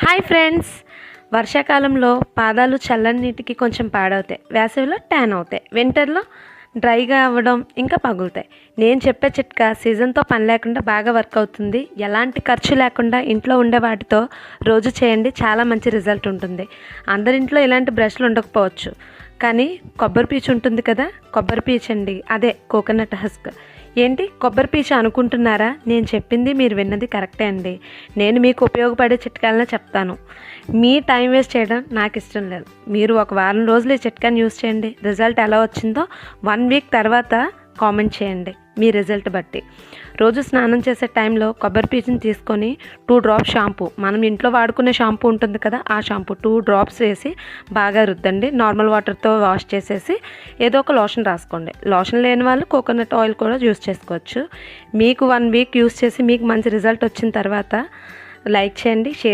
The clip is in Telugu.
హాయ్ ఫ్రెండ్స్, వర్షాకాలంలో పాదాలు చల్లని నీటికి కొంచెం పాడవుతాయి, వేసవిలో ట్యాన్ అవుతాయి, వింటర్లో డ్రైగా అవ్వడం ఇంకా పగులుతాయి. నేను చెప్పే చిట్కా సీజన్తో పని లేకుండా బాగా వర్క్ అవుతుంది. ఎలాంటి ఖర్చు లేకుండా ఇంట్లో ఉండే వాటితో రోజు చేయండి, చాలా మంచి రిజల్ట్ ఉంటుంది. అందరింట్లో ఇలాంటి బ్రష్లు ఉండకపోవచ్చు, కానీ కొబ్బరి పీచు ఉంటుంది కదా, కొబ్బరి పీచు అండి, అదే కోకోనట్ హస్క్. ఏంటి కొబ్బరి పీచు అనుకుంటున్నారా? నేను చెప్పింది మీరు విన్నది కరెక్టే అండి. నేను మీకు ఉపయోగపడే చిట్కాలనే చెప్తాను. మీ టైం వేస్ట్ చేయడం నాకు ఇష్టం లేదు. మీరు ఒక వారం రోజులు ఈ చిట్కాని యూస్ చేయండి. రిజల్ట్ ఎలా వచ్చిందో 1 వీక్ తర్వాత కామెంట్ చేయండి మీ రిజల్ట్ బట్టి. రోజు స్నానం చేసే టైంలో కొబ్బరి పీచుని తీసుకొని 2 డ్రాప్స్ షాంపూ, మనం ఇంట్లో వాడుకునే షాంపూ ఉంటుంది కదా, ఆ షాంపూ 2 డ్రాప్స్ వేసి బాగా రుద్దండి. నార్మల్ వాటర్తో వాష్ చేసేసి ఏదో ఒక లోషన్ రాసుకోండి. లోషన్ లేని వాళ్ళు కోకోనట్ ఆయిల్ కూడా యూస్ చేసుకోవచ్చు. మీకు 1 వీక్ యూస్ చేసి మీకు మంచి రిజల్ట్ వచ్చిన తర్వాత లైక్ చేయండి, షేర్